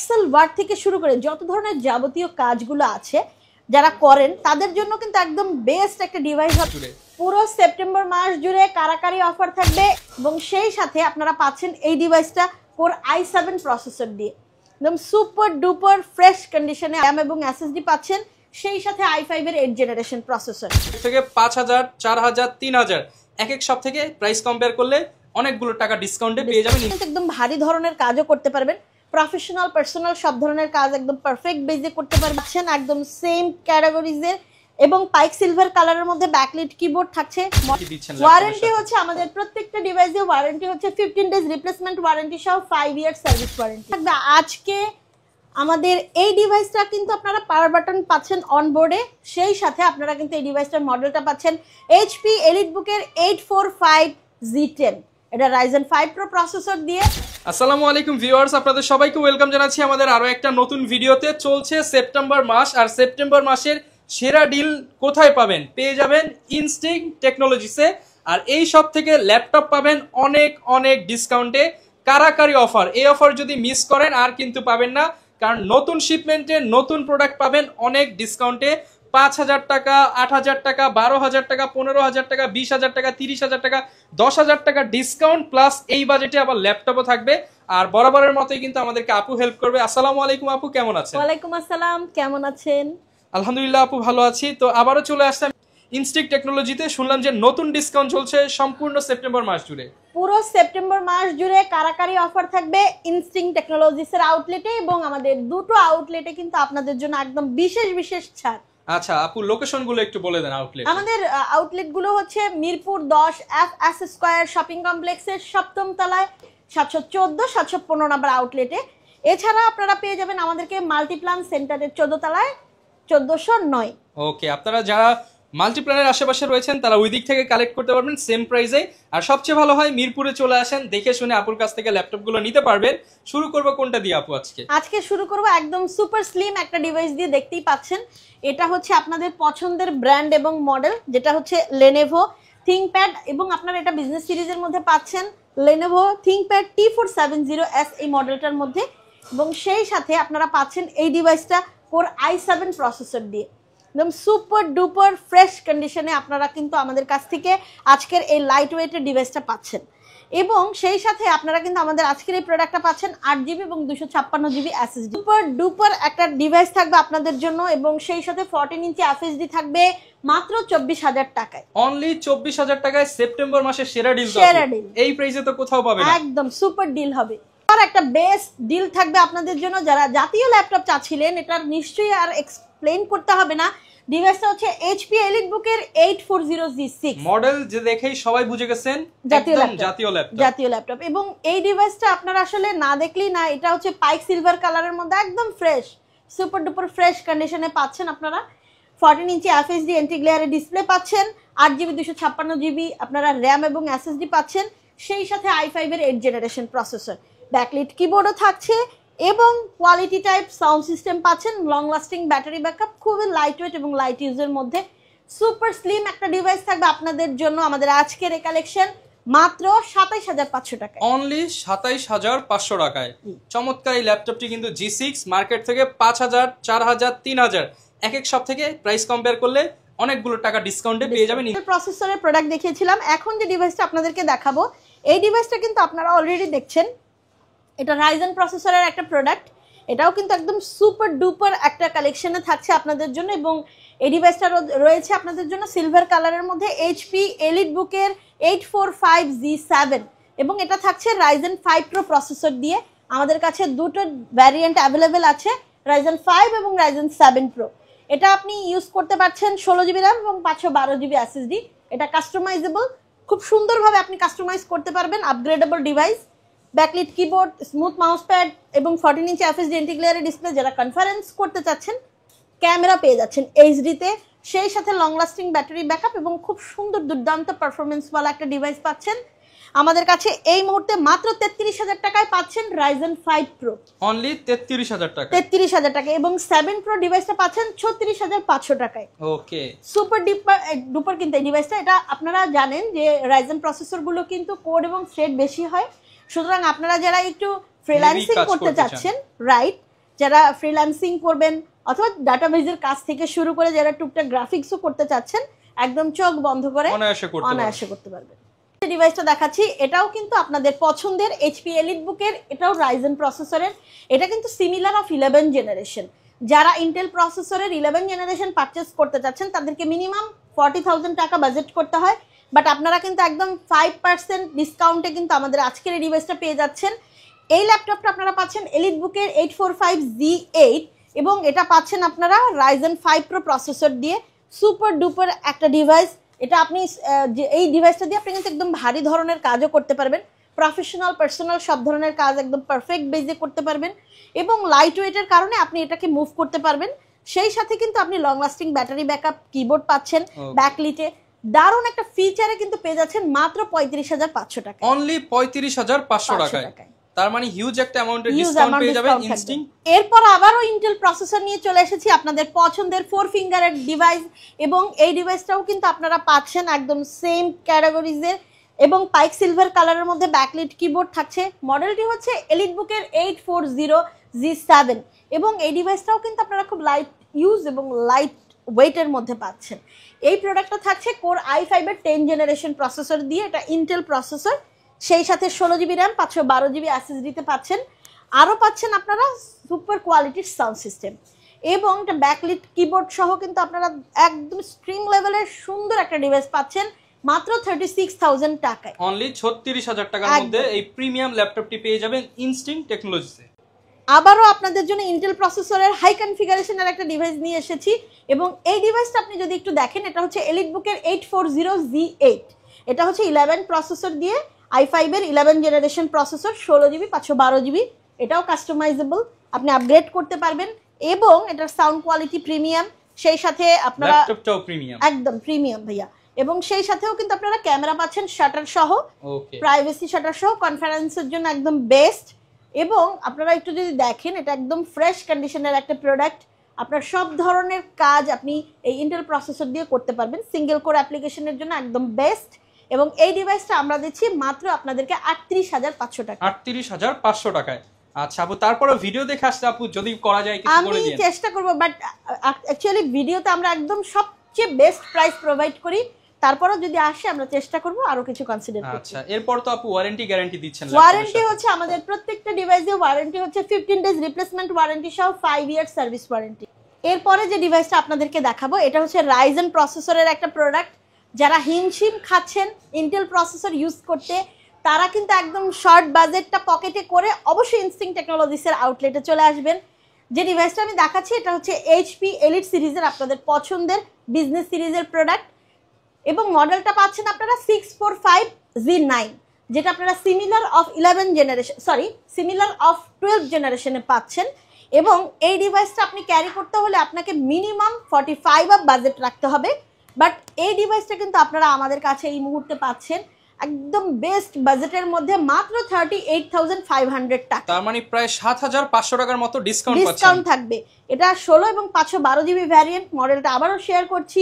Excel word থেকে শুরু করে যত ধরনের যাবতীয় কাজগুলো আছে যারা করেন তাদের জন্য কিন্তু একদম বেস্ট একটা ডিভাইস হবে। পুরো সেপ্টেম্বর মাস জুড়ে কারাকারি অফার থাকবে এবং সেই সাথে আপনারা পাচ্ছেন এই ডিভাইসটা কোর i7 প্রসেসর দিয়ে একদম সুপার ডুপার ফ্রেশ কন্ডিশনে RAM এবং SSD পাচ্ছেন, সেই সাথে i5 এর 8th জেনারেশন প্রসেসর থেকে 5000 4000 3000 এক এক সব থেকে প্রাইস কম্পেয়ার করলে অনেকগুলো টাকা ডিসকাউন্টে পেয়ে যাবেন। একদম ভারী ধরনের কাজও করতে পারবেন, প্রফেশনাল পার্সোনাল সব ধরনের কাজ একদম পারফেক্ট বেজে করতে পারছেন। একদম সেম ক্যাটাগরিজের এবং পাইক সিলভার কালারের মধ্যে ব্যাকলিট কিবোর্ড থাকছে। ওয়ারেন্টি হচ্ছে আমাদের প্রত্যেকটা ডিভাইসে ওয়ারেন্টি হচ্ছে 15 ডেজ রিপ্লেসমেন্ট ওয়ারেন্টি সহ 5 ইয়ার সার্ভিস ওয়ারেন্টি থাকবে। আজকে আমাদের এই ডিভাইসটা কিন্তু আপনারা পাওয়ার বাটন পাচ্ছেন অনবোর্ডে, সেই সাথে আপনারা কিন্তু এই ডিভাইসটার মডেলটা পাচ্ছেন HP এলিটবুকের 845Z10, এটা Ryzen 5 Pro প্রসেসর দিয়ে। আসসালামু আলাইকুম ভিউয়ার্স, আপনাদের সবাইকে ওয়েলকাম জানাচ্ছি আমাদের আরো একটা নতুন ভিডিওতে। চলছে সেপ্টেম্বর মাস, আর সেপ্টেম্বর মাসের সেরা ডিল কোথায় পাবেন? পেয়ে যাবেন ইনস্টিংক্ট টেকনোলজিসে। আর এই সব থেকে ল্যাপটপ পাবেন অনেক অনেক ডিসকাউন্টে, কারাকারি অফার। এই অফার যদি মিস করেন আর কিন্তু পাবেন না, কারণ নতুন শিপমেন্টে নতুন প্রোডাক্ট পাবেন অনেক ডিসকাউন্টে। 5000 টাকা, 8000 টাকা, 12000 টাকা, 15000 টাকা, 20000 টাকা, 30000 টাকা, 10000 টাকা ডিসকাউন্ট প্লাস এই বাজেটে আবার ল্যাপটপও থাকবে। আর বরাবরের মতোই কিন্তু আমাদেরকে আপু হেল্প করবে। আসসালামু আলাইকুম আপু, কেমন আছেন? ওয়ালাইকুম আসসালাম, কেমন আছেন? আলহামদুলিল্লাহ আপু, ভালো আছি। তো আবারও চলে আসলাম ইনস্টিংক্ট টেকনোলজিতে। শুনলাম যে নতুন ডিসকাউন্ট চলছে সম্পূর্ণ সেপ্টেম্বর মাস জুড়ে। পুরো সেপ্টেম্বর মাস জুড়ে কারাকারি অফার থাকবে ইনস্টিংক্ট টেকনোলজিসের আউটলেটে, এবং আমাদের দুটো আউটলেটে কিন্তু আপনাদের জন্য একদম বিশেষ বিশেষ ছাড়। আচ্ছা আপু, লোকেশন গুলো একটু বলে দেন আউটলেট। আমাদের আউটলেট গুলো হচ্ছে মিরপুর 10 FS স্কয়ার শপিং কমপ্লেক্সের 7ম তলায় 714 715 নম্বর আউটলেটে। এছাড়া আপনারা পেয়ে যাবেন আমাদেরকে মাল্টিপ্লান সেন্টারের 14 তলায় 1409। ওকে, আপনারা যারা মাল্টিপ্ল্যানের আশেপাশে রয়েছেন তারা ওই দিক থেকে কালেক্ট করতে পারবেন সেম প্রাইসে। আর সবচেয়ে ভালো হয় মিরপুরে চলে আসেন, দেখে শুনে আপুর কাছ থেকে ল্যাপটপগুলো নিতে পারবেন। শুরু করব কোনটা দিয়ে আপু আজকে? আজকে শুরু করব একদম সুপার স্লিম একটা ডিভাইস দিয়ে। দেখতেই পাচ্ছেন এটা হচ্ছে আপনাদের পছন্দের ব্র্যান্ড এবং মডেল, যেটা হচ্ছে Lenovo ThinkPad, এবং আপনারা এটা বিজনেস সিরিজের মধ্যে পাচ্ছেন Lenovo ThinkPad T470S এই মডেলটার মধ্যে। এবং সেই সাথে আপনারা পাচ্ছেন এই ডিভাইসটা কোর i7 প্রসেসর দিয়ে একদম সুপার ডুপার ফ্রেশ কন্ডিশনে আপনারা কিন্তু আমাদের কাছ থেকে আজকের এই লাইট ওয়েটের ডিভাইসটা পাচ্ছেন। এবং সেই সাথে আপনারা কিন্তু আমাদের আজকের এই প্রোডাক্টটা পাচ্ছেন 8GB এবং 256GB SSD। সুপার ডুপার একটা ডিভাইস থাকবে আপনাদের জন্য, এবং সেই সাথে 14 ইঞ্চি FHD থাকবে মাত্র 24000 টাকায়। অনলি 24000 টাকায় সেপ্টেম্বর মাসের সেরা ডিল। এই প্রাইসে তো কোথাও পাবেন না, একদম সুপার ডিল হবে। আর একটা বেস্ট ডিল থাকবে আপনাদের জন্য যারা জাতীয় ল্যাপটপ চাচ্ছিলেন। এটা নিশ্চয়ই আর এক্সপ্লেইন করতে হবে না। ডিভাইসটা হচ্ছে HP এলিটবুকের 840Z6 মডেল, যে দেখেই সবাই বুঝে গেছেন জাতীয় ল্যাপটপ। এবং এই ডিভাইসটা আপনারা আসলে না দেখলেই না, এটা হচ্ছে পাইক সিলভার কালারের মধ্যে একদম ফ্রেশ সুপার ডুপার ফ্রেশ কন্ডিশনে পাচ্ছেন আপনারা। 14 ইঞ্চি FHD এন্টি গ্লেয়ারের ডিসপ্লে পাচ্ছেন, 8GB 256GB আপনারা RAM এবং SSD পাচ্ছেন, সেই সাথে i5 এর 8th জেনারেশন প্রসেসর, ব্যাকলিট কিবোর্ডও থাকছে, এবং কোয়ালিটি টাইপ সাউন্ড সিস্টেম পাচ্ছেন, লং লাস্টিং ব্যাটারি ব্যাকআপ, খুবই লাইট ওয়েট এবং লাইট ইউজের মধ্যে সুপার স্লিম একটা ডিভাইস থাকবে আপনাদের জন্য। আমাদের আজকের এই কালেকশন মাত্র 27500 টাকায়, অনলি 27500 টাকায় চমৎকার এই ল্যাপটপটি কিন্তু G6 মার্কেট থেকে 5000 4000 3000 এক এক সব থেকে প্রাইস কম্পেয়ার করলে অনেকগুলো টাকা ডিসকাউন্টে পেয়ে যাবেন। প্রসেসরের প্রোডাক্ট দেখিয়েছিলাম, এখন যে ডিভাইসটা আপনাদেরকে দেখাবো এই ডিভাইসটা কিন্তু আপনারা অলরেডি দেখছেন। এটা Ryzen প্রসেসরের একটা প্রোডাক্ট, এটাও কিন্তু একদম সুপার ডুপার একটা কালেকশনে থাকছে আপনাদের জন্য। এবং এই ডিভাইসটা রয়েছে আপনাদের জন্য সিলভার কালারের মধ্যে HP এলিটবুকের 845Z7, এবং এটা থাকছে Ryzen 5 Pro প্রসেসর দিয়ে। আমাদের কাছে দুটো ভ্যারিয়েন্ট অ্যাভেলেবেল আছে, Ryzen 5 এবং Ryzen 7 Pro। এটা আপনি ইউজ করতে পারছেন 16GB RAM এবং 512GB SSD। এটা কাস্টমাইজেবল, খুব সুন্দরভাবে আপনি কাস্টমাইজ করতে পারবেন, upgradeable device. Backlit keyboard, smooth mouse pad এবং 14 ইঞ্চি FHD এন্টি গ্লেয়ারের ডিসপ্লে। যারা কনফারেন্স করতে চাচ্ছেন ক্যামেরা পেয়ে যাচ্ছেন HDতে, সেই সাথে লং লাস্টিং ব্যাটারি ব্যাকআপ এবং খুব সুন্দর দুর্দান্ত পারফরমেন্সওয়ালা একটা ডিভাইস পাচ্ছেন আমাদের কাছে। এই মুহূর্তে মাত্র 33000 টাকায় পাচ্ছেন Ryzen 5 Pro, অনলি 33000 টাকা, 33000 টাকা। এবং 7 Pro ডিভাইসটা পাচ্ছেন 36500 টাকায়। ওকে, সুপার ডুপার কিন্তু এই ডিভাইসটা। এটা আপনারা জানেন যে Ryzen প্রসেসরগুলো কিন্তু কোড এবং থ্রেড বেশি হয়, সুতরাং আপনারা যারা একটু ফ্রিল্যান্সিং করতে চাচ্ছেন, রাইট, যারা ফ্রিল্যান্সিং করবেন অথবা ডাটাবেজের কাজ থেকে শুরু করে যারা টুকটাক গ্রাফিক্সও করতে চাচ্ছেন, একদম চোখ বন্ধ করে অনায়াসে করতে পারবেন। ডিভাইসটা দেখাচ্ছি, এটাও কিন্তু আপনাদের পছন্দের HP EliteBook-এর, এটাও রাইজেন প্রসেসরের। এটা কিন্তু সিমিলার অফ 11 জেনারেশন। যারা ইন্টেল প্রসেসরের 11 জেনারেশন পারচেস করতে চাচ্ছেন তাদেরকে মিনিমাম 40,000 টাকা বাজেট করতে হয়, বাট আপনারা কিন্তু একদম 5% ডিসকাউন্টে কিন্তু আমাদের আজকের এই ডিভাইসটা পেয়ে যাচ্ছেন। এই ল্যাপটপটা আপনারা পাচ্ছেন EliteBook-এর 845Z8 এবং এটা পাচ্ছেন আপনারা রাইজেন 5 Pro প্রসেসর দিয়ে। সুপার ডুপার একটা ডিভাইস। এটা আপনি এই ডিভাইসটা দিয়ে আপনি কিন্তু একদম ভারী ধরনের কাজও করতে পারবেন, প্রফেশনাল পার্সোনাল সব ধরনের কাজ একদম পারফেক্ট বেজে করতে পারবেন এবং লাইট ওয়েটের কারণে আপনি এটাকে মুভ করতে পারবেন। সেই সাথে কিন্তু আপনি long lasting battery backup, keyboard পাচ্ছেন ব্যাকলিটে। দারুণ একটা ফিচারে কিন্তু পেয়ে যাচ্ছেন মাত্র 35,500 টাকা, অনলি 35,500 টাকায়। তার মানে হিউজ একটা অ্যামাউন্টের ডিসকাউন্ট পেয়ে যাবেন ইনস্ট্যান্ট। এরপর আবারও ইন্টেল প্রসেসর নিয়ে চলে এসেছি, আপনাদের পছন্দের 4 ফিঙ্গারের ডিভাইস এবং এই ডিভাইসটাও কিন্তু আপনারা পাচ্ছেন একদম সেম ক্যাটাগরিজের এবং পাইক সিলভার কালারের মধ্যে ব্যাকলিট কিবোর্ড থাকছে। মডেলটি হচ্ছে EliteBook-এর 840G7 এবং এই ডিভাইসটাও কিন্তু আপনারা খুব লাইট ইউজ এবং লাইট ওয়েটের মধ্যে পাচ্ছেন। এই প্রোডাক্টটা থাকছে কোর i5-এর 10 জেনারেশন প্রসেসর দিয়ে, এটা ইন্টেল প্রসেসর। সেই সাথে 16GB র্যাম, 512GB SSD-তে পাচ্ছেন। আরও পাচ্ছেন আপনারা সুপার কোয়ালিটির সাউন্ড সিস্টেম এবং একটা ব্যাকলিট কিবোর্ড সহ কিন্তু আপনারা একদম স্ট্রিং লেভেলের সুন্দর একটা ডিভাইস পাচ্ছেন মাত্র 36,000 টাকায়। অনলি 36,000 টাকার মধ্যে এই প্রিমিয়াম ল্যাপটপটি পেয়ে যাবেন ইনস্টিংক্ট টেকনোলজিসে। আবারও আপনাদের জন্য ইন্টেল প্রসেসরের হাই কনফিগারেশনের একটা ডিভাইস নিয়ে এসেছি এবং এই ডিভাইসটা আপনি যদি একটু দেখেন, এটা হচ্ছে EliteBook-এর 840Z8। এটা হচ্ছে 11 প্রসেসর দিয়ে i5-এর 11 জেনারেশন প্রসেসর, 16GB 512GB। এটাও কাস্টমাইজেবল, আপনি আপগ্রেড করতে পারবেন এবং এটার সাউন্ড কোয়ালিটি প্রিমিয়াম। সেই সাথে আপনারা ল্যাপটপটাও প্রিমিয়াম, একদম প্রিমিয়াম ভাইয়া। এবং সেই সাথেও কিন্তু আপনারা ক্যামেরা পাচ্ছেন শাটার সহ, প্রাইভেসি শাটার সহ, কনফারেন্সের জন্য একদম বেস্ট। এবং আপনারা একটু যদি দেখেন, এটা একদম ফ্রেশ কন্ডিশনের একটা প্রোডাক্ট। আপনার সব ধরনের কাজ আপনি এই ইন্টেল প্রসেসর দিয়ে করতে পারবেন, সিঙ্গেল কোর অ্যাপ্লিকেশনের জন্য একদম বেস্ট। এবং এই ডিভাইসটা আমরা দিচ্ছি মাত্র আপনাদেরকে 38,500 টাকা। 38,500 টাকায়। আচ্ছা আপু, তারপরে ভিডিও দেখে আসতে আপু যদি করা যায় কিছু করে দিন। আমি চেষ্টা করব, বাট অ্যাকচুয়ালি ভিডিওতে আমরা একদম সবচেয়ে বেস্ট প্রাইস প্রোভাইড করি, তারপরে যদি আসে আমরা চেষ্টা করব আরো কিছু কনসিডার করতে। আচ্ছা, এরপর তো আপু ওয়ারেন্টি গ্যারান্টি দিচ্ছেন। ওয়ারেন্টি হচ্ছে আমাদের প্রত্যেকটা ডিভাইসে ওয়ারেন্টি হচ্ছে 15 ডেজ রিপ্লেসমেন্ট ওয়ারেন্টি সহ 5 ইয়ার সার্ভিস ওয়ারেন্টি। এরপরে যে ডিভাইসটা আপনাদেরকে দেখাবো, এটা হচ্ছে রাইজেন প্রসেসরের একটা প্রোডাক্ট। যারা হিমশিম খাচ্ছেন ইন্টেল প্রসেসর ইউজ করতে, তারা কিন্তু একদম শর্ট বাজেটটা পকেটে করে অবশ্যই ইনস্টিংক্ট টেকনোলজিসের আউটলেটে চলে আসবেন। যে ডিভাইসটা আমি দেখাচ্ছি এটা হচ্ছে HP Elite সিরিজের আপনাদের পছন্দের বিজনেস সিরিজের প্রোডাক্ট এবং মডেলটা পাচ্ছেন আপনারা 645Z9, যেটা আপনারা সিমিলার অফ 12 জেনারেশনে পাচ্ছেন। এবং এই ডিভাইসটা আপনি ক্যারি করতে হলে আপনাকে মিনিমাম 45 আপ বাজেট রাখতে হবে, বাট এই ডিভাইসটা কিন্তু আপনারা আমাদের কাছে এই মুহূর্তে পাচ্ছেন একদম বেস্ট বাজেটের মধ্যে মাত্র 38,500 টাকা। তার মানে প্রায় 7,500 টাকার মতো ডিসকাউন্ট থাকবে। এটা 16 এবং 512GB ভ্যারিয়েন্ট। মডেলটা আবারও শেয়ার করছি,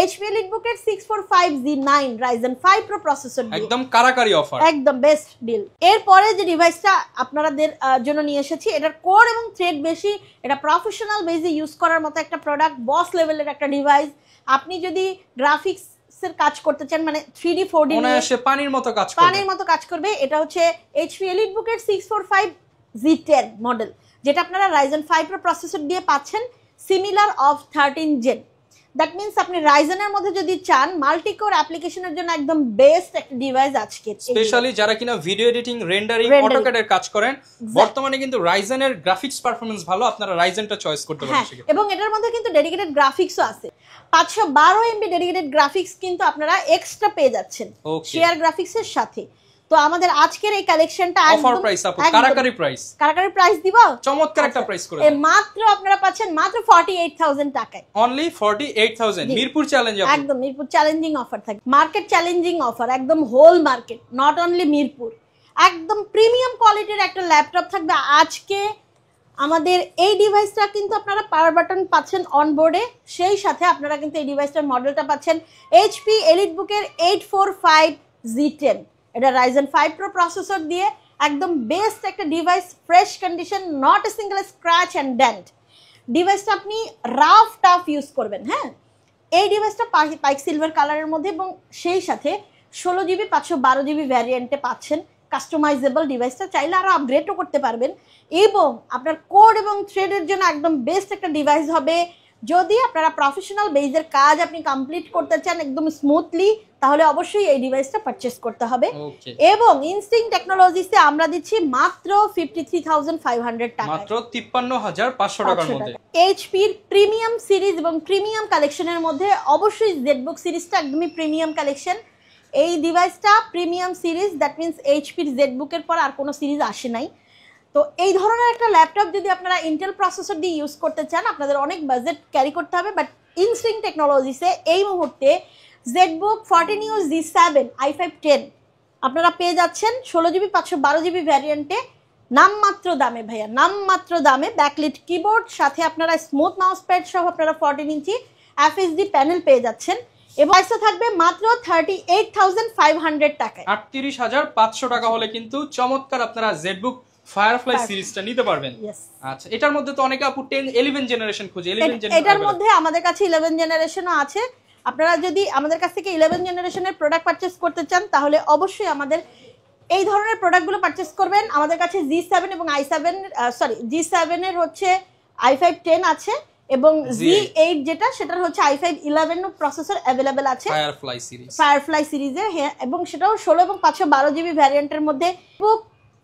HP EliteBook-এর 645Z9 Ryzen 5 Pro processor দিয়ে একদম কারাকারি অফার, একদম বেস্ট ডিল। এরপরে যে ডিভাইসটা আপনাদের জন্য নিয়ে এসেছি, এটার কোর এবং থ্রেড বেশি, এটা প্রফেশনাল বেজে ইউজ করার মতো একটা প্রোডাক্ট, বস লেভেলের একটা ডিভাইস। আপনি যদি গ্রাফিক্স এর কাজ করতে চান, মানে 3D 4D নিয়ে পানির মতো কাজ করবে, এটা হচ্ছে HP EliteBook-এর 645Z10 মডেল, যেটা আপনারা Ryzen 5 Pro প্রসেসর দিয়ে পাচ্ছেন, similar of 13 gen. That means আপনি রাইজেনের মধ্যে যদি চান মাল্টি কোর অ্যাপ্লিকেশনের জন্য একদম বেস্ট একটা ডিভাইস আজকে, স্পেশালি যারা কিনা ভিডিও এডিটিং, রেন্ডারিং, অটোক্যাড এর কাজ করেন। বর্তমানে কিন্তু রাইজেনের গ্রাফিক্স পারফরম্যান্স ভালো, আপনারা রাইজেনটা চয়েস করতে পারেন। এবং এটার মধ্যে কিন্তু ডেডিকেটেড গ্রাফিক্সও আছে, 512 MB ডেডিকেটেড গ্রাফিক্স কিন্তু আপনারা এক্সট্রা পেয়ে যাচ্ছেন শেয়ার গ্রাফিক্সের সাথে। তো আমাদের আজকের এই কালেকশনটা অফার প্রাইস আপু, কারাকারি প্রাইস দিব, চমৎকার একটা প্রাইস করে দেন। মাত্র আপনারা পাচ্ছেন মাত্র 48,000 টাকায়, অনলি 48,000। মিরপুর চ্যালেঞ্জ, একদম মিরপুর চ্যালেঞ্জিং অফার থাকবে, মার্কেট চ্যালেঞ্জিং অফার, একদম whole market, not only Mirpur. একদম প্রিমিয়াম কোয়ালিটির একটা ল্যাপটপ থাকবে আজকে আমাদের। এই ডিভাইসটা কিন্তু আপনারা পাওয়ার বাটন পাচ্ছেন অনবোর্ডে, সেই সাথে আপনারা কিন্তু এই ডিভাইসটার মডেলটা পাচ্ছেন HP EliteBook-এর 845Z10। এটা Ryzen 5 Pro প্রসেসর দিয়ে একদম বেস্ট একটা device, fresh condition, not a single scratch and dent. ডিভাইসটা আপনি রাফ টাফ ইউজ করবেন। হ্যাঁ, এই ডিভাইসটা পাইক সিলভার কালারের মধ্যে এবং সেই সাথে 16GB 512GB ভ্যারিয়েন্টে পাচ্ছেন। কাস্টমাইজেবল ডিভাইসটা চাইলে আরও আপগ্রেডও করতে পারবেন এবং আপনার কোড এবং থ্রেডের জন্য একদম বেস্ট একটা ডিভাইস হবে। যদি আপনারা প্রফেশনাল বেজের কাজ আপনি কমপ্লিট করতে চান একদম স্মুথলি, তাহলে অবশ্যই এই ডিভাইসটা পারচেস করতে হবে। এবং ইনস্টিংক্ট টেকনোলজিসে আমরা দিচ্ছি মাত্র 53,500 টাকা, মাত্র 53,500 টাকার মধ্যে। এইচপির প্রিমিয়াম সিরিজ এবং প্রিমিয়াম কালেকশনের মধ্যে অবশ্যই জেডবুক সিরিজটা একদমই প্রিমিয়াম কালেকশন। এই ডিভাইসটা প্রিমিয়াম সিরিজ, দ্যাট মিনস এইচপির জেডবুকের পর আর কোনো সিরিজ আসে নাই। তো এই ধরনের একটা ল্যাপটপ যদি আপনারা ইন্টেল প্রসেসর দিয়ে ইউজ করতে চান, আপনাদের অনেক বাজেট ক্যারি করতে হবে। বাট ইনস্টিংক্ট টেকনোলজিসে এই মুহূর্তে জেডবুক 14U Z7 i5-10 আপনারা পেয়ে যাচ্ছেন 16GB 512GB ভ্যারিয়েন্টে, নামমাত্র দামে ভাইয়া, নামমাত্র দামে। ব্যাকলিট কিবোর্ড, সাথে আপনারা স্মুথ মাউস প্যাড সহ আপনারা 14 ইঞ্চি FHD প্যানেল পেয়ে যাচ্ছেন এবং প্রাইসটা থাকবে মাত্র 38,500 টাকায়। 38,500 টাকা হলে কিন্তু চমৎকার আপনারা জেডবুক ফায়ারফ্লাই সিরিজটা নিতে পারবেন। আচ্ছা, এটার মধ্যে তো অনেকে আপু 11 জেনারেশন খুঁজে, 11 জেনারেশন, এটার মধ্যে আমাদের কাছে 11 জেনারেশনও আছে। আপনারা যদি আমাদের কাছ থেকে 11 জেনারেশনের প্রোডাক্ট পারচেস করতে চান, তাহলে অবশ্যই আমাদের এই ধরনের প্রোডাক্টগুলো পারচেস করবেন। আমাদের কাছে G7 এবং G7 এর হচ্ছে i5-10 আছে এবং Z8 যেটা, সেটার হচ্ছে i5-11 প্রসেসর অ্যাভেলেবেল আছে ফায়ারফ্লাই সিরিজে। হ্যাঁ, এবং সেটাও 16 এবং 512GB ভ্যারিয়েন্টের মধ্যে।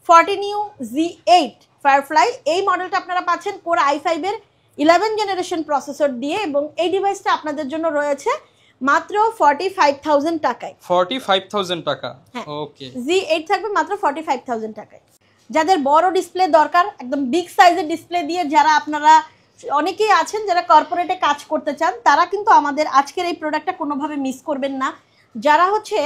14U Z8 ফায়ারফ্লাই এই মডেলটা আপনারা পাচ্ছেন কোর i5 এর 11 জেনারেশন প্রসেসর দিয়ে এবং এই ডিভাইসটা আপনাদের জন্য রয়েছে মাত্র 45,000 টাকায়। 45,000 টাকা, ওকে। Z8 থাকবে মাত্র 45,000 টাকায়। যাদের বড় ডিসপ্লে দরকার, একদম বিগ সাইজের ডিসপ্লে দিয়ে যারা আপনারা অনেকেই আছেন যারা কর্পোরেটে কাজ করতে চান, তারা কিন্তু আমাদের আজকের এই প্রোডাক্টটা কোনোভাবে মিস করবেন না। যারা হচ্ছে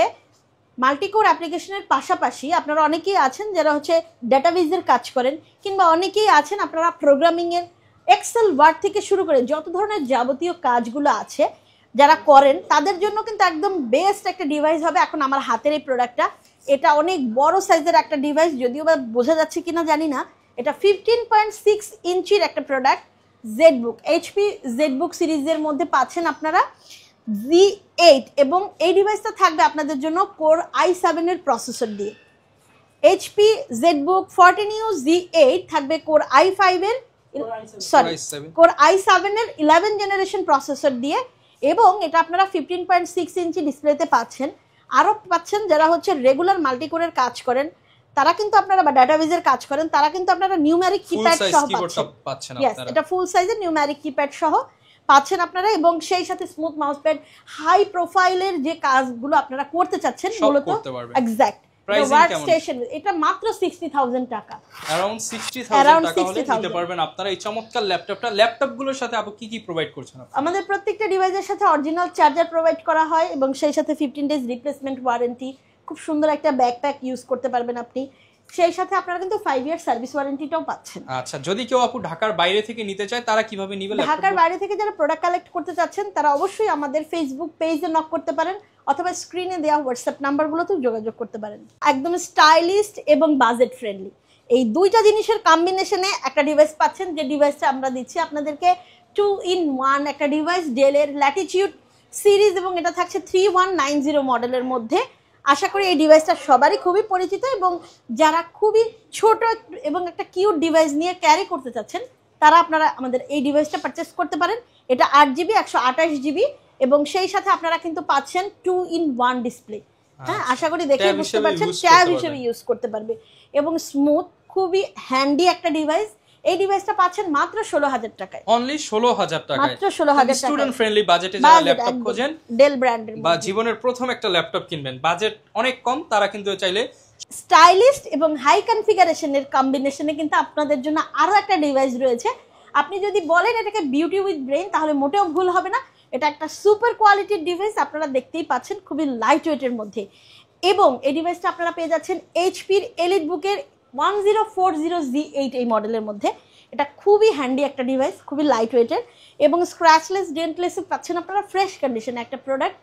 মাল্টিকোর অ্যাপ্লিকেশনের পাশাপাশি আপনারা অনেকেই আছেন যারা হচ্ছে ডেটাবেজের কাজ করেন, কিংবা অনেকেই আছেন আপনারা প্রোগ্রামিংয়ের এক্সেল ওয়ার্ড থেকে শুরু করে যত ধরনের যাবতীয় কাজগুলো আছে যারা করেন, তাদের জন্য কিন্তু একদম বেস্ট একটা ডিভাইস হবে এখন আমার হাতের এই প্রোডাক্টটা। এটা অনেক বড় সাইজের একটা ডিভাইস, যদিও বা বোঝা যাচ্ছে কিনা জানি না। এটা 15.6 ইঞ্চির একটা প্রোডাক্ট। জেডবুক এইচপি জেডবুক সিরিজের মধ্যে পাচ্ছেন আপনারা Z8 এবং এই ডিভাইসটা থাকবে আপনাদের জন্য কোর i7 এর প্রসেসর দিয়ে। এইচপি জেডবুক 14U Z8 থাকবে কোর i5 এর কোর i7 এর 11 জেনারেশন প্রসেসর দিয়ে এবং এটা আপনারা 15.6 ইঞ্চি ডিসপ্লেতে পাচ্ছেন। আরও পাচ্ছেন যারা হচ্ছে রেগুলার মাল্টিকোরের কাজ করেন, তারা কিন্তু আপনারা বা ডাটাবেজের কাজ করেন, তারা কিন্তু আপনারা নিউমেরিক কিপ্যাড সহ পাচ্ছেন। এটা ফুল সাইজের নিউমেরিক কিপ্যাড সহ পাচ্ছেন আপনারা এবং সেই সাথে স্মুথ মাউস প্যাড। হাই প্রোফাইলের যে কাজগুলো আপনারা করতে চাচ্ছেন মূলত এক্স্যাক্ট ওয়ার্ক স্টেশন, এটা মাত্র 60,000 টাকা, अराउंड 60,000 টাকা হলে নিতে পারবেন আপনারা এই চমৎকার ল্যাপটপটা। ল্যাপটপগুলোর সাথে আপনি কি কি প্রোভাইড করছেন? আমাদের প্রত্যেকটা ডিভাইসের সাথে অরিজিনাল চার্জার প্রোভাইড করা হয় এবং সেই সাথে 15 ডেজ রিপ্লেসমেন্ট ওয়ারেন্টি। খুব সুন্দর একটা ব্যাকপ্যাক ইউজ করতে পারবেন আপনি। সেই সাথে আপনারা কিন্তু 5 ইয়ার সার্ভিস ওয়ারেন্টিটাও পাচ্ছেন। আচ্ছা, যদি কেউ আপু ঢাকার বাইরে থেকে নিতে চায় তারা কিভাবে নিবে? ঢাকার বাইরে থেকে যারা প্রোডাক্ট কালেক্ট করতে চাচ্ছেন তারা অবশ্যই আমাদের ফেসবুক পেজে নক করতে পারেন অথবা স্ক্রিনে দেওয়া হোয়াটসঅ্যাপ নাম্বারগুলোতেও যোগাযোগ করতে পারেন। একদম স্টাইলিস্ট এবং বাজেট ফ্রেন্ডলি এই দুইটা জিনিসের কম্বিনেশনে একটা ডিভাইস পাচ্ছেন, যে ডিভাইসটা আমরা দিচ্ছি আপনাদেরকে 2-in-1 একটা ডিভাইস, ডেলের ল্যাটিটিউড সিরিজ এবং এটা থাকছে 3190 মডেলের মধ্যে। আশা করি এই ডিভাইসটা সবারই খুবই পরিচিত এবং যারা খুবই ছোট এবং একটা কিউট ডিভাইস নিয়ে ক্যারি করতে চাচ্ছেন তারা আপনারা আমাদের এই ডিভাইসটা পারচেস করতে পারেন। এটা 8GB 128GB এবং সেই সাথে আপনারা কিন্তু পাচ্ছেন 2-in-1 ডিসপ্লে। হ্যাঁ, আশা করি দেখে বুঝতে পারছেন ট্যাব হিসেবে ইউজ করতে পারবে এবং স্মুথ, খুবই হ্যান্ডি একটা ডিভাইস। এই ডিভাইসটা পাচ্ছেন মাত্র 16,000 টাকায়, অনলি 16,000 টাকায়, মাত্র 16,000 টাকা। স্টুডেন্ট ফ্রেন্ডলি বাজেটে যারা ল্যাপটপ খোঁজেন, ডেল ব্র্যান্ডের বা জীবনের প্রথম একটা ল্যাপটপ কিনবেন, বাজেট অনেক কম, তারা কিন্তু চাইলে স্টাইলিস্ট এবং হাই কনফিগারেশনের কম্বিনেশনে কিন্তু আপনাদের জন্য আরো একটা ডিভাইস রয়েছে। আপনি যদি বলেন এটাকে বিউটি উইথ ব্রেইন তাহলে মোটেও ভুল হবে না। এটা একটা সুপার কোয়ালিটির ডিভাইস, আপনারা দেখতেই পাচ্ছেন খুবই লাইট ওয়েটের মধ্যে এবং এই ডিভাইসটা আপনারা পেয়ে যাচ্ছেন এইচপির এলিট বুকের 1040 Z8 এই মডেলের মধ্যে। এটা খুবই হ্যান্ডি একটা ডিভাইস, খুবই লাইট ওয়েটের এবং স্ক্র্যাচলেস ডেন্টলেসে পাচ্ছেন আপনারা ফ্রেশ কন্ডিশনে একটা প্রোডাক্ট।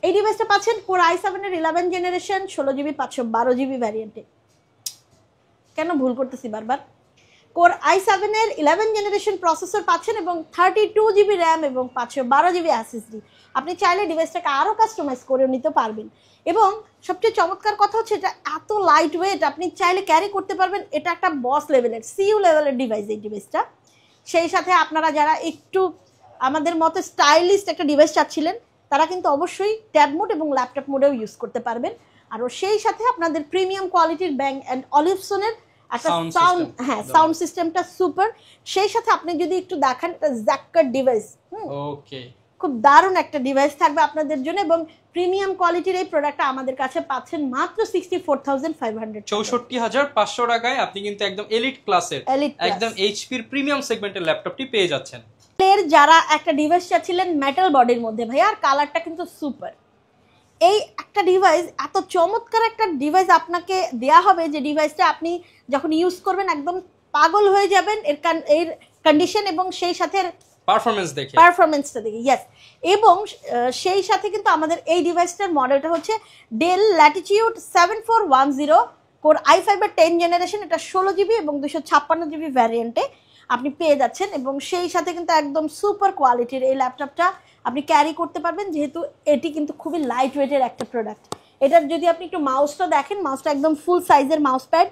এই ডিভাইসটা পাচ্ছেন কোর i7 এর 11 জেনারেশন 16GB 512GB ভ্যারিয়েন্টে। কেন ভুল করতেছি বারবার। কোর i7 এর 11 জেনারেশন প্রসেসর পাচ্ছেন এবং 32 জিবি র্যাম এবং 512 জিবি এসএসডি। আপনি চাইলে ডিভাইসটাকে আরও কাস্টমাইজ করে নিতে পারবেন। এবং সবচেয়ে চমৎকার কথা হচ্ছে এটা এত লাইট ওয়েট, আপনি চাইলে ক্যারি করতে পারবেন। এটা একটা বস লেভেলের সিইউ লেভেলের ডিভাইস এই ডিভাইসটা। সেই সাথে আপনারা যারা একটু আমাদের মতো স্টাইলিস্ট একটা ডিভাইস চাচ্ছিলেন তারা কিন্তু অবশ্যই ট্যাব মোড এবং ল্যাপটপ মোডেও ইউজ করতে পারবেন। আর সেই সাথে আপনাদের প্রিমিয়াম কোয়ালিটির ব্যাং অ্যান্ড অলিভসনের একটা সাউন্ড, হ্যাঁ সাউন্ড সিস্টেমটা সুপার। সেই সাথে আপনি যদি একটু দেখেন এটা জ্যাকার ডিভাইস, ওকে খুব দারুণ একটা ডিভাইস থাকবে আপনাদের জন্য। এবং প্রিমিয়াম কোয়ালিটির এই প্রোডাক্টটা আমাদের কাছে পাচ্ছেন মাত্র 64,500, 64,500 টাকায় আপনি কিন্তু একদম এলিট ক্লাসের একদম এইচপির প্রিমিয়াম সেগমেন্টের ল্যাপটপটি পেয়ে যাচ্ছেন। এর যারা একটা ডিভাইস চাচ্ছিলেন মেটাল বডির মধ্যে ভাই, আর কালারটা কিন্তু সুপার, এই একটা ডিভাইস এত চমৎকার একটা ডিভাইস আপনাকে দেয়া হবে যে ডিভাইসটা আপনি যখন ইউজ করবেন একদম পাগল হয়ে যাবেন এর কন্ডিশন এবং সেই সাথে পারফরমেন্সটা দেখে। ইয়েস, এবং সেই সাথে কিন্তু আমাদের এই ডিভাইসটার মডেলটা হচ্ছে ডেল ল্যাটিটিউড 7410 কোর i5 এর 10 জেনারেশন। এটা 16 জিবি এবং 256 জিবি ভ্যারিয়েন্টে আপনি পেয়ে যাচ্ছেন। এবং সেই সাথে কিন্তু একদম সুপার কোয়ালিটির এই ল্যাপটপটা আপনি ক্যারি করতে পারবেন, যেহেতু এটি কিন্তু খুবই লাইট ওয়েটের একটা প্রোডাক্ট। এটার যদি আপনি একটু মাউসটা দেখেন, মাউসটা একদম ফুল সাইজের মাউস প্যাড,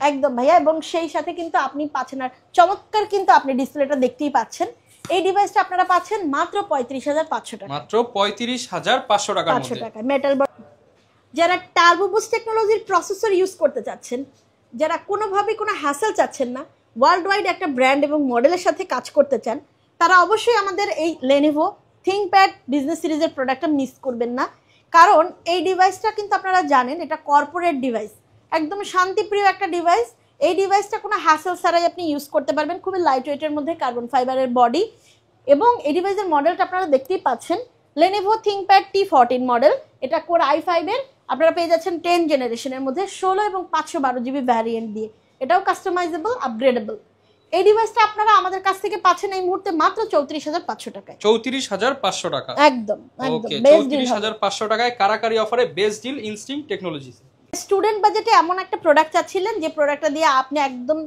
একদম ভাইয়া। এবং সেই সাথে কিন্তু আপনি পাচ্ছেন আর চমৎকার কিন্তু আপনি ডিসপ্লেটা দেখতেই পাচ্ছেন। এই ডিভাইসটা আপনারা পাচ্ছেন মাত্র 35,500 টাকা, মাত্র 35,500 টাকার মধ্যে মেটাল। যারা টার্বো বুস্ট টেকনোলজির প্রসেসর ইউজ করতে চাচ্ছেন, যারা কোনোভাবেই কোনো হ্যাসেল চাচ্ছেন না, ওয়ার্ল্ড ওয়াইড একটা ব্র্যান্ড এবং মডেলের সাথে কাজ করতে চান, তারা অবশ্যই আমাদের এই লেনোভো থিংকপ্যাড বিজনেস সিরিজের প্রোডাক্টটা মিস করবেন না। কারণ এই ডিভাইসটা কিন্তু আপনারা জানেন এটা কর্পোরেট ডিভাইস, একদম শান্তিপ্রিয় একটা ডিভাইস। এই ডিভাইসটা কোনো হ্যাসেল ছাড়াই আপনি ইউজ করতে পারবেন, খুবই লাইট ওয়েটের মধ্যে কার্বন ফাইবারের বডি। এবং এই ডিভাইসের মডেলটা আপনারা দেখতেই পাচ্ছেন, লেনোভো থিংকপ্যাড T14 মডেল। এটা কোর i5 এর আপনারা পেয়ে যাচ্ছেন 10 জেনারেশনের মধ্যে 16 এবং 512 জিবি ভ্যারিয়েন্ট দিয়ে। এটাও কাস্টমাইজেবল, আপগ্রেডেবল। এই ডিভাইসটা আপনারা আমাদের কাছ থেকে পাচ্ছেন এই মুহূর্তে মাত্র 34,500 টাকায়। 34,500 টাকা, একদম একদম 34,500 টাকায় কারাকারি অফারে best deal Instinct Technologies. Student বাজেটে এমন একটা প্রোডাক্ট চাচ্ছিলেন যে প্রোডাক্টটা দিয়ে আপনি একদম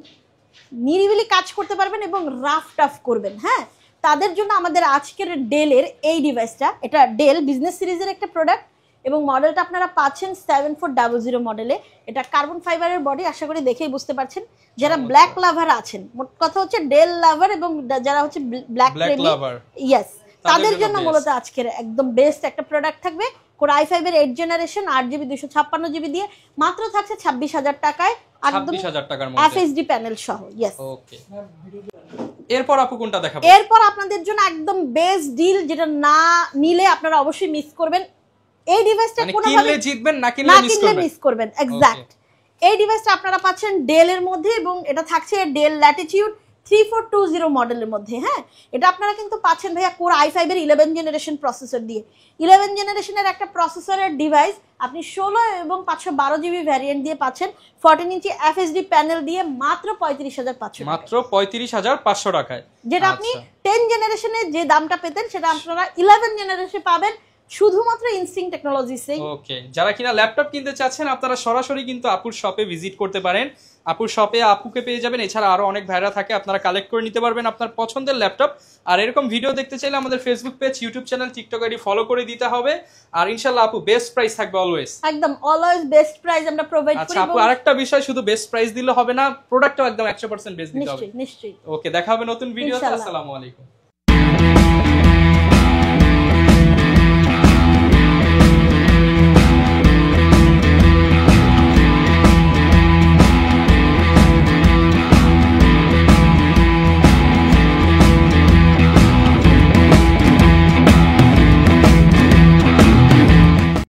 নিরিবিলি কাজ করতে পারবেন এবং রাফ টাফ করবেন, হ্যাঁ, তাদের জন্য আমাদের আজকের ডেলের এই ডিভাইসটা। এটা ডেল বিজনেস সিরিজের একটা প্রোডাক্ট এবং মডেলটা আপনারা পাচ্ছেন 7400 মডেলে। এটা কার্বন ফাইবারের বডি, আশা করি দেখেই বুঝতে পারছেন। যারা ব্ল্যাক লাভার আছেন, মোট কথা হচ্ছে ডেল লাভার এবং যারা হচ্ছে ব্ল্যাক লাভার, ইয়েস, তাদের জন্য মূলত আজকের একদম বেস্ট একটা প্রোডাক্ট থাকবে। কোর i5 এর 8 জেনারেশন 8 জিবি 256 জিবি দিয়ে মাত্র থাকছে 26,000 টাকায়, একদম 26,000 টাকার মধ্যে এফএসডি প্যানেল সহ। ইয়েস, ওকে। এরপর আপু কোনটা দেখাবো? এরপর আপনাদের জন্য একদম বেস্ট ডিল, যেটা না নিলে আপনারা অবশ্যই মিস করবেন। এই ডিভাইসটা কিনলে জিতবেন, না কিনলে মিস করবেন, এক্স্যাক্ট। এই ডিভাইসটা আপনারা পাচ্ছেন ডেলের মধ্যে এবং এটা থাকছে ডেল ল্যাটিটিউড 3420 মডেলের মধ্যে। হ্যাঁ, এটা আপনারা কিন্তু পাচ্ছেন ভাইয়া কোর i5 এর 11 জেনারেশন প্রসেসর দিয়ে। 11 জেনারেশনের একটা প্রসেসরের ডিভাইস আপনি 16 এবং 512 জিবি ভ্যারিয়েন্ট দিয়ে পাচ্ছেন 14 ইঞ্চি এফএসডি প্যানেল দিয়ে মাত্র 35,500, মাত্র 35,500 টাকায়। যেটা আপনি 10 জেনারেশনের যে দামটা পেতেন সেটা আপনারা 11 জেনারেশনে পাবেন শুধুমাত্র ইনস্টিংক্ট টেকনোলজিসে। ওকে, যারা কিনা ল্যাপটপ কিনতে চাচ্ছেন আপনারা সরাসরি কিন্তু আপুর শপে ভিজিট করতে পারেন। আপুর শপে আপুকে পেয়ে যাবেন, এছাড়া আরো অনেক ভাইরা থাকে, আপনারা কালেক্ট করে নিতে পারবেন আপনার পছন্দের ল্যাপটপ। আর এরকম ভিডিও দেখতে চাইলে আমাদের Facebook page, YouTube channel, TikTok ID follow করে দিতে হবে। আর ইনশাআল্লাহ আপু বেস্ট প্রাইস থাকবে অলওয়েজ, একদম অলওয়েজ বেস্ট প্রাইস আমরা প্রোভাইড করি। আচ্ছা আপু, আরেকটা বিষয়, শুধু বেস্ট প্রাইস দিলে হবে না, প্রোডাক্টও একদম 100% বেস্ট দিতে হবে। নিশ্চয়ই। ওকে, দেখা হবে নতুন ভিডিওতে। আসসালামু আলাইকুম।